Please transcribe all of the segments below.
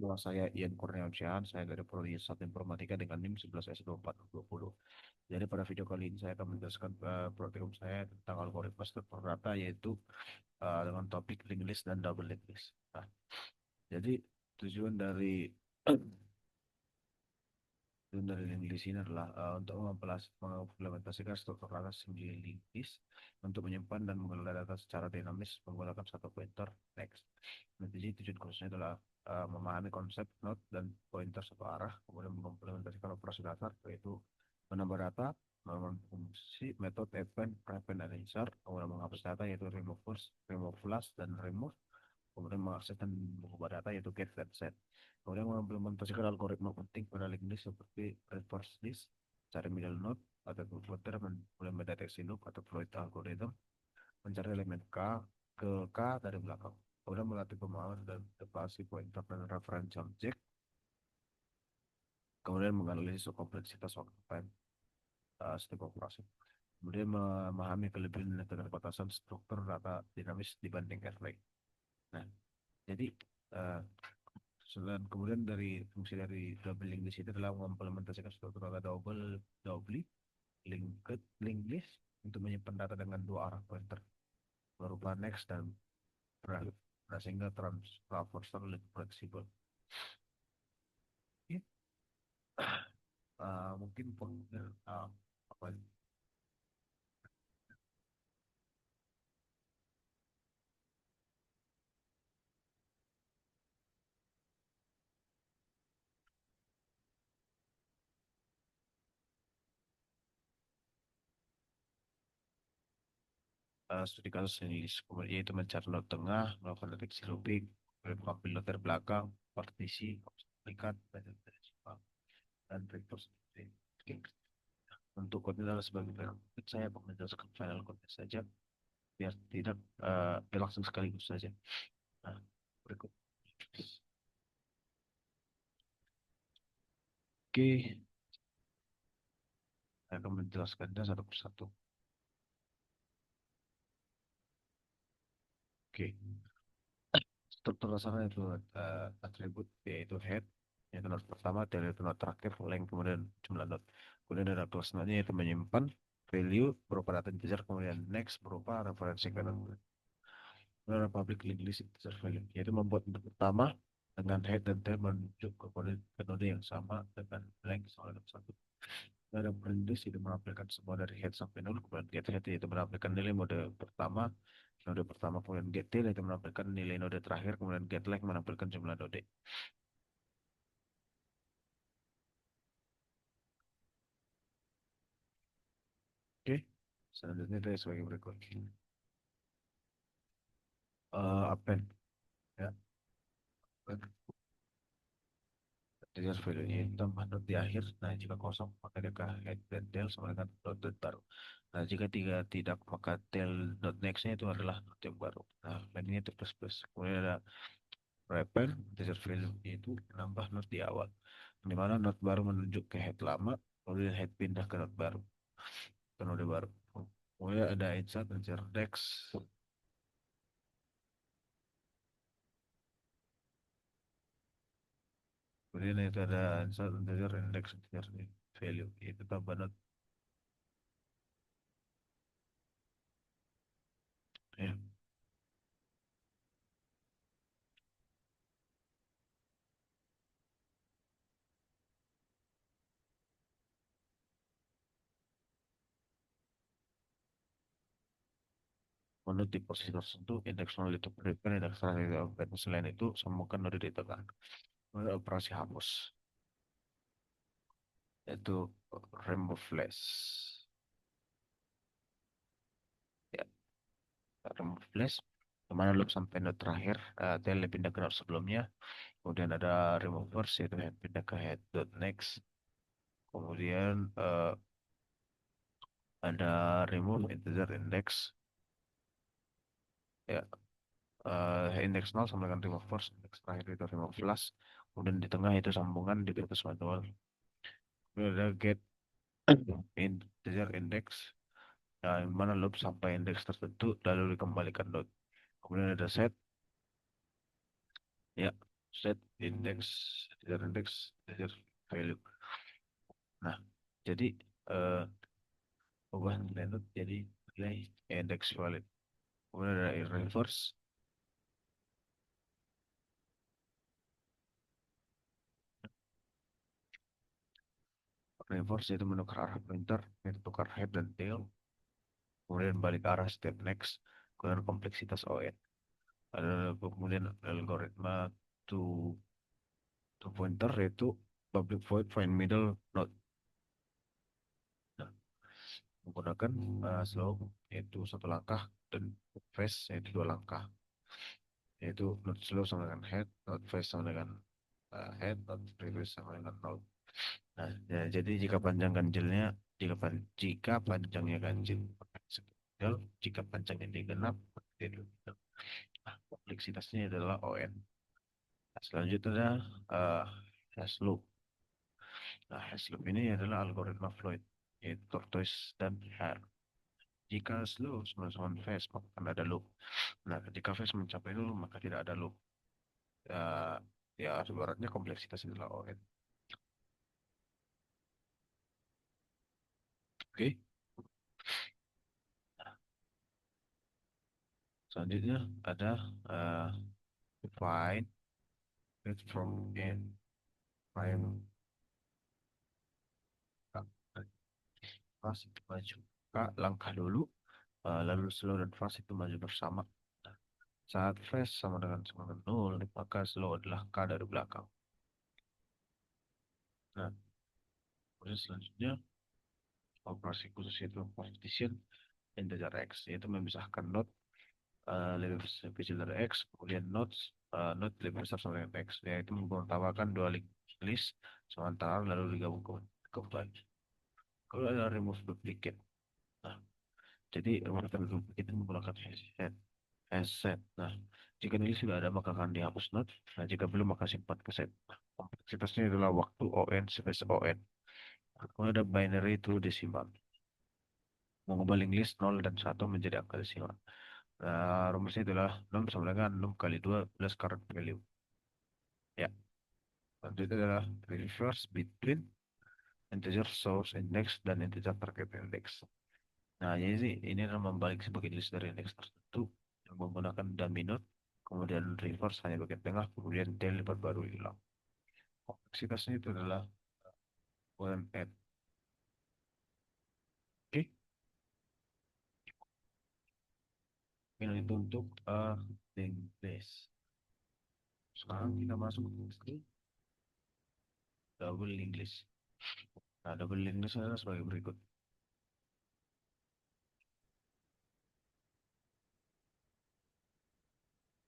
Bahwa saya Ian Kurniawan, saya dari Prodi 1 Informatika dengan NIM 11S2420. Jadi pada video kali ini saya akan menjelaskan program saya tentang algoritma struktur data yaitu dengan topik linked list dan double linked list. Nah, jadi tujuan dari tujuan dari linked list ini adalah untuk mengimplementasikan struktur data sendiri linked list untuk menyimpan dan mengelola data secara dinamis menggunakan satu pointer text. Nah, jadi tujuan khususnya adalah memahami konsep node dan pointer satu arah, kemudian mengimplementasikan operasi dasar yaitu menambah data, melakukan fungsi, metode append, prepend, dan insert, kemudian menghapus data yaitu remove first, remove last, dan remove, kemudian mengakses dan mengubah data yaitu get dan set. Kemudian mengimplementasikan algoritma penting pada link list seperti reverse list, cari middle node, atau footer, mulai mendeteksi loop atau fluid algorithm, mencari elemen K dari belakang. Kemudian melatih pemahaman dan interpretasi pointer dan reference object. Kemudian menganalisis kompleksitas waktu time setiap operasi. Kemudian memahami kelebihan dan keterbatasan struktur data dinamis dibanding array. Nah, jadi uh, kemudian dari fungsi dari double linked list itu adalah mengimplementasikan struktur data doubly linked list untuk menyimpan data dengan dua arah pointer berupa next dan right. Nah, sehingga traversal lebih fleksibel. Oke. Mungkin apa studi kasus ini kemudian yaitu mencari lot tengah, melakukan deteksi looping, mengambil lot dari belakang, partisi, duplikat, dan reverse. Oke. Untuk code adalah sebagai berikut saya menjelaskan file code saja biar tidak langsung sekaligus saja. Nah, berikut. Oke, saya akan menjelaskannya satu persatu. Oke, struktur dasarnya itu atribut yaitu head, yaitu node pertama, tail itu node terakhir, length kemudian jumlah node. Kemudian ada kelas node yaitu menyimpan value berupa data integer, kemudian next berupa referensi ke node. Kemudian ada public link list integer value, yaitu membuat node pertama dengan head dan tail menuju ke node yang sama dengan length sama dengan satu. Ada list itu menampilkan semua dari head sampai nol, kemudian get head itu menampilkan nilai node pertama, kemudian get tail itu menampilkan nilai node terakhir, kemudian get length menampilkan jumlah node. Oke, selanjutnya itu sebagai berikut. Append ya, integer value-nya itu tambah node di akhir. Nah, jika kosong maka dia ke head dan tail sama dengan node baru. Nah, jika tidak maka tail node next-nya itu adalah node yang baru. Nah, lainnya itu plus plus. Kemudian ada wrapper integer value itu menambah node di awal, di mana node baru menunjuk ke head lama, kemudian head pindah ke node baru, ke node baru. Kemudian ada insert integer dex. Kemudian itu ada insert integer index integer value itu tambah node ya. Menurut di posisi tertentu, indeks nol itu berikan indeks terakhir itu open. Selain itu, sambungkan node di tengah. Kemudian operasi hapus, yaitu remove flash. Ya, remove flash, kemana loop sampai node terakhir, tail pindah ke node sebelumnya. Kemudian ada removers, yaitu head pindah ke head dot next. Kemudian ada remove integer index, ya, index 0 sama dengan removers, index terakhir itu remove flash. Kemudian di tengah itu sambungan di atas manual. Kemudian ada get integer index, yang mana loop sampai indeks tertentu lalu dikembalikan dot. Kemudian ada set, ya. set index, integer index, integer value. Nah, jadi eh, ubah nilai node jadi nilai index value. Kemudian ada reverse. Reverse itu menukar arah pointer, itu tukar head dan tail. Kemudian balik arah step next. Kemudian kompleksitas ON. Ada kemudian algoritma to pointer yaitu public void find middle node. Nah, menggunakan slope yaitu satu langkah dan phase yaitu dua langkah. Yaitu node slope sama dengan head, node phase sama dengan head, node previous sama dengan node. Nah, ya, jadi jika panjang ganjilnya, jika panjangnya ganjil, maka disebut ganjil. Jika panjangnya digenap, maka dia genap. Nah, kompleksitasnya adalah ON. Nah, selanjutnya ada uh, hash loop. Nah, hash loop ini adalah algoritma Floyd, yaitu tortoise dan hare. Jika slow sama phase, maka akan ada loop. Nah, ketika phase mencapai nol, maka tidak ada loop. Ya, ya sebenarnya kompleksitas adalah ON. Oke. Selanjutnya ada uh, find it from n. Find fast itu maju. Kak, langkah dulu, lalu slow dan fast itu maju bersama. Nah, saat fast sama dengan nol, maka slow adalah K dari belakang. Nah, kemudian selanjutnya operasi khusus itu partition integer x, yaitu memisahkan not lebih kecil dari x, kemudian not lebih besar sama dengan x, yaitu mengutamakan dua list sementara lalu digabung kembali. Kalau ada remove duplicate, nah, jadi remove duplicate itu menggunakan set. Nah, jika nilai sudah ada maka akan dihapus not. Nah, jika belum maka simpan ke set. Kompleksitasnya adalah waktu on space on. Kemudian ada binary to decimal. Mengubah list 0 dan 1 menjadi angka desimal. Nah, rumusnya adalah 6 sama dengan 6 kali 2 plus current value. Ya, selanjutnya adalah reverse between integer source index dan integer target index. Nah, jadi sih ini adalah membalik sebagai list dari index tertentu yang menggunakan dummy node, kemudian reverse hanya bagian tengah, kemudian tail baru hilang. Kompleksitasnya itu adalah add. Oke, ini itu untuk linked list. Sekarang kita masuk ke double linked list. Nah, double linked list adalah sebagai berikut.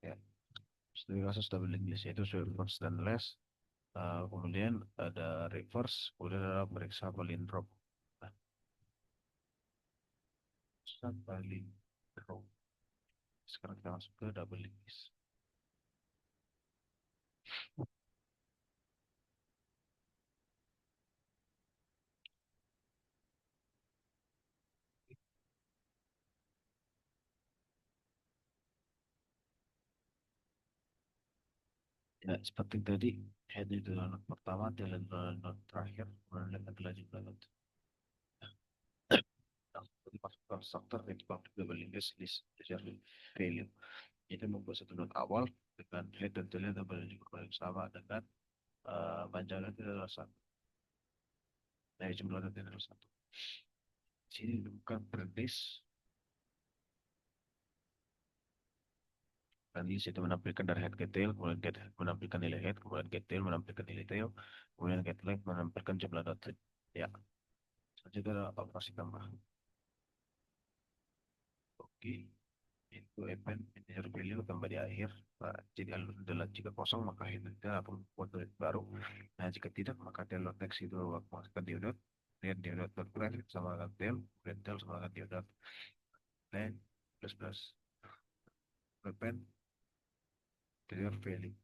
Ya, studi kasus double linked list yaitu reverse dan less. Kemudian ada reverse, kemudian ada periksa palindrome. Nah, periksa palindrome. Sekarang kita masuk ke double linked list. Ya, seperti tadi, head itu adalah node pertama, tail adalah node terakhir, kemudian left adalah jumlah node. Nah, seperti masuk konstruktor yaitu public double linked list, jadi value. Itu membuat satu node awal dengan head dan tailnya double juga yang sama dengan panjangnya itu adalah satu. Nah, jumlah node adalah satu. Sini bukan predis. Dan list itu menampilkan dari head ke tail, kemudian get head menampilkan nilai head, kemudian get tail menampilkan nilai tail, kemudian get length menampilkan jumlah node. Ya, selanjutnya adalah operasi tambah. Oke, itu event integer value tambah di akhir. Nah, jadi alur adalah jika kosong maka head akan membuat node baru. Nah, jika tidak maka tail text itu masukkan diodot, kemudian diodot dot length sama dengan tail, kemudian tail sama dengan diodot length plus plus event integer value.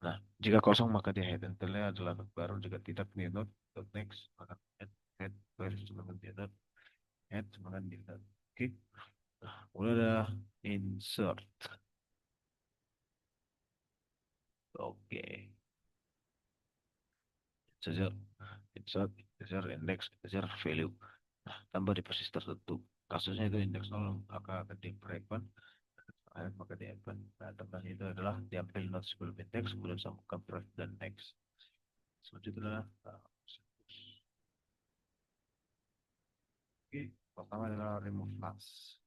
Nah, jika kosong maka dia head and tailnya adalah node baru. Jika tidak dia node dot next maka head versus dengan dia node head dengan dia node. Oke, nah, udah ada insert. Oke, integer, insert, integer, index, integer, value. Nah, tambah di posisi tertentu. Kasusnya itu indeks 0 maka akan di breakpoint, maka di append. Nah, tambahnya itu adalah diambil not sebelum indeks, kemudian sambungkan break dan next. Selanjutnya adalah oke, pertama adalah remove class.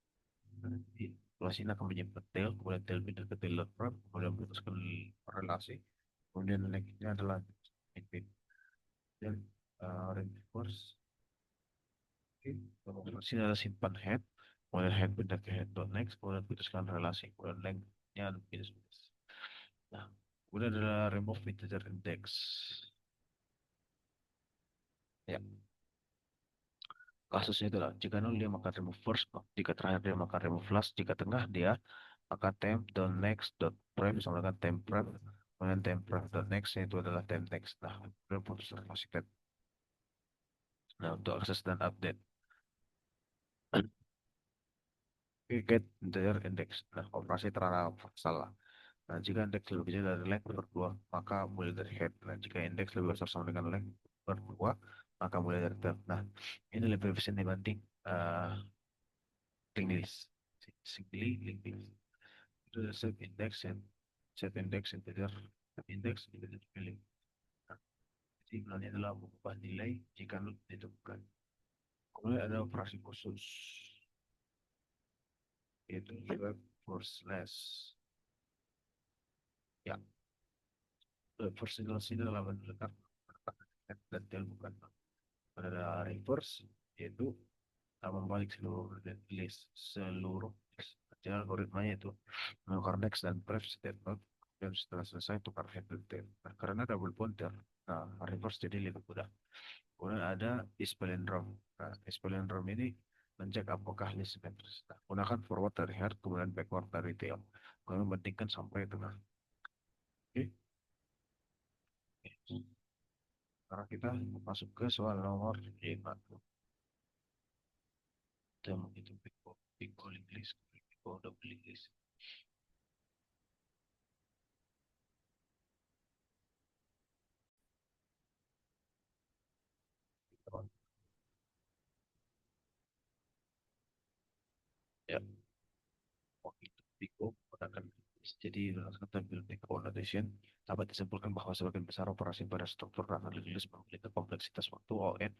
Jadi, kelas ini akan menyimpan tail, kemudian tail pindah ke tail prep, kemudian memutuskan relasi. Kemudian next-nya adalah input. Dan reinforce. Oke, kemudian sini adalah simpan head, kemudian head pindah ke head dot next, kemudian putuskan relasi, kemudian length-nya minus minus. Nah, kemudian adalah remove integer index. Ya, kasusnya itulah jika nol dia maka remove first, jika terakhir dia maka remove last, jika tengah dia maka temp dot next dot prep sama dengan temp prep, kemudian temp prep dot next itu adalah temp next. Nah, kemudian putus relasi. Nah, untuk akses dan update get integer index. Nah, operasi terhadap salah. Nah, jika indeks lebih kecil dari length berdua, maka mulai dari head. Nah, jika indeks lebih besar sama dengan length berdua, maka mulai dari tail. Nah, ini lebih efisien dibanding linked list. Simply linked list. Itu adalah set index integer, index integer value. Nah, jadi ini adalah mengubah nilai jika ditemukan. Kemudian ada operasi khusus, yaitu swap for slash. Ya, for slash ini adalah menunjukkan dan tail bukan pada reverse, yaitu membalik seluruh list. Jadi algoritmanya itu menukar next dan pref statement dan setelah selesai tukar head dan tail. Nah, karena double pointer, nah reverse jadi lebih mudah. Kemudian ada is palindrome. Nah, is palindrome ini mencek apakah list matters. Nah, gunakan forward dari head kemudian backward dari tail. Kemudian bandingkan sampai tengah. Oke. Sekarang kita masuk ke soal nomor 5. Kita menghitung big calling list, big double list. Ya, itu Pico menggunakan jadi berdasarkan tampil Pico annotation dapat disimpulkan bahwa sebagian besar operasi pada struktur data rilis memiliki kompleksitas waktu ON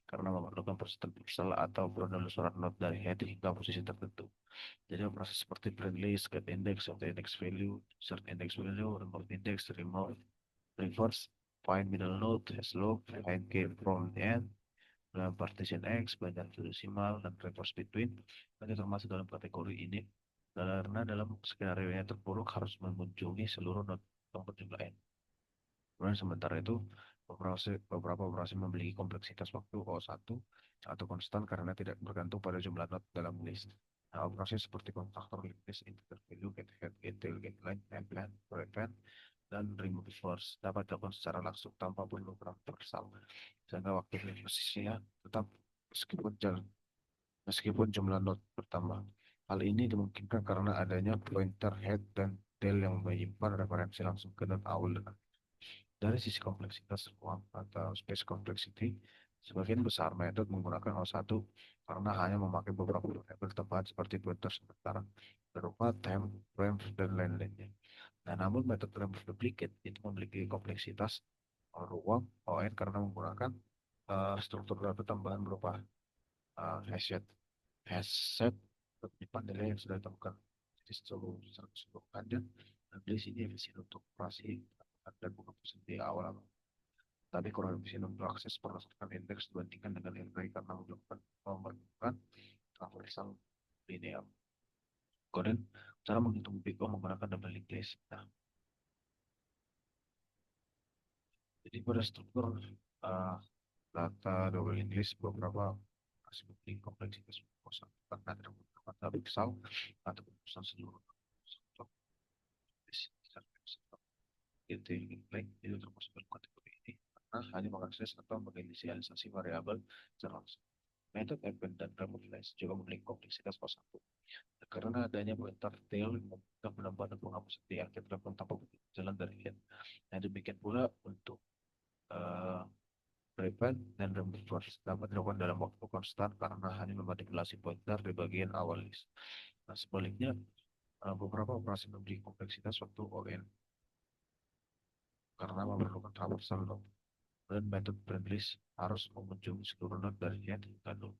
karena memerlukan persetujuan universal atau penelusuran not dari head hingga posisi tertentu. Jadi operasi seperti print list, get index, set index value, insert index value, remove index, remove, reverse, find middle node, hash log, find key from the end, dalam partition X, banyak desimal, dan reverse between, nanti termasuk dalam kategori ini. Karena dalam skenario yang terburuk harus mengunjungi seluruh not nomor jumlah n. Kemudian sementara itu, beberapa operasi memiliki kompleksitas waktu O1 atau konstan karena tidak bergantung pada jumlah not dalam list. Nah, operasi seperti kontraktor list, integer value, get head, get tail, get line, append, prevent, dan remove force dapat dilakukan secara langsung tanpa perlu transversal sehingga waktu posisinya tetap meskipun jalan meskipun jumlah not bertambah. Hal ini dimungkinkan karena adanya pointer head dan tail yang menyimpan referensi langsung ke not awal. Dari sisi kompleksitas ruang atau space complexity, sebagian besar metode menggunakan O1 karena hanya memakai beberapa variabel tepat seperti pointer sementara berupa time, frame, dan lain-lainnya. Nah, namun metode remove duplicate itu memiliki kompleksitas ruang ON karena menggunakan struktur data tambahan berupa hash set untuk menyimpan nilai yang sudah ditemukan. Jadi seluruh kajian dan di sini efisien untuk operasi dan bukan di awal. Tapi kurang efisien untuk akses berdasarkan indeks dibandingkan dengan array karena memerlukan traversal linear. Kemudian cara menghitung big O menggunakan double linked list. Nah, jadi pada struktur uh, data double linked list beberapa masih memiliki kompleksitas proposal karena terdapat data pixel atau proposal seluruh struktur itu itu termasuk dalam kategori ini karena hanya mengakses atau menginisialisasi variabel secara langsung. Metode append dan remove list juga memiliki kompleksitas O1 karena adanya pointer tail yang menambah dan menghapus di akhir telepon tanpa jalan dari head. Nah, dapat dilakukan dalam waktu konstan karena hanya memanipulasi pointer di bagian awal list. Nah, sebaliknya, beberapa operasi memiliki kompleksitas waktu ON karena memerlukan traversal loop dan metode print list harus mengunjungi seluruh node dari head hingga node.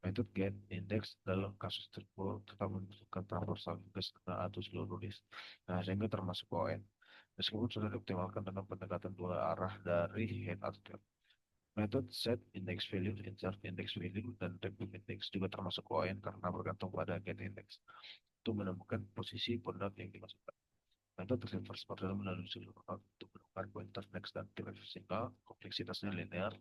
Metode get index dalam kasus tersebut tetap membutuhkan traversal index atau seluruh list. Nah, sehingga termasuk ON. Meskipun sudah dioptimalkan dengan pendekatan dua arah dari head atau tail. Metode set index value, insert index value, dan remove index juga termasuk ON karena bergantung pada get index untuk menemukan posisi pondok yang dimasukkan. Metode reverse adalah melalui seluruh node untuk menemukan pointer next dan reverse sehingga kompleksitasnya linear.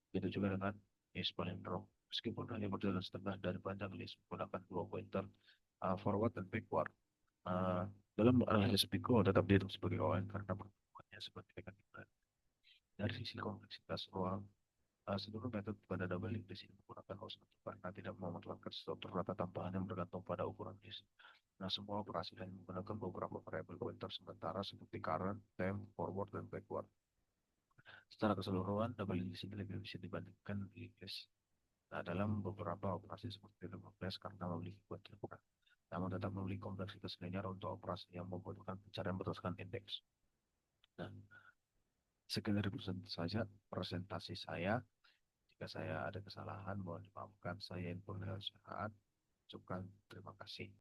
Begitu juga dengan is palindrome. Meskipun hanya berjalan setengah dari panjang list menggunakan dua pointer forward dan backward. Uh, dalam analisis Pico tetap dihitung sebagai ON karena pertemuannya seperti dengan dari sisi kompleksitas ruang. Seluruh metode pada double link di sini menggunakan host karena tidak memanfaatkan struktur data tambahan yang bergantung pada ukuran disk. Nah, semua operasi lain menggunakan beberapa variabel pointer sementara seperti current, temp, forward, dan backward. Secara keseluruhan, double link di sini lebih bisa dibandingkan di list. Nah, dalam beberapa operasi seperti reverse karena memiliki pointer kurang, namun tetap memiliki kompleksitas linear untuk operasi yang membutuhkan pencarian berdasarkan indeks. Dan sekian dari presentasi saya. Jika saya ada kesalahan, mohon dimaafkan. Saya Info Syaraat. Ucapkan terima kasih.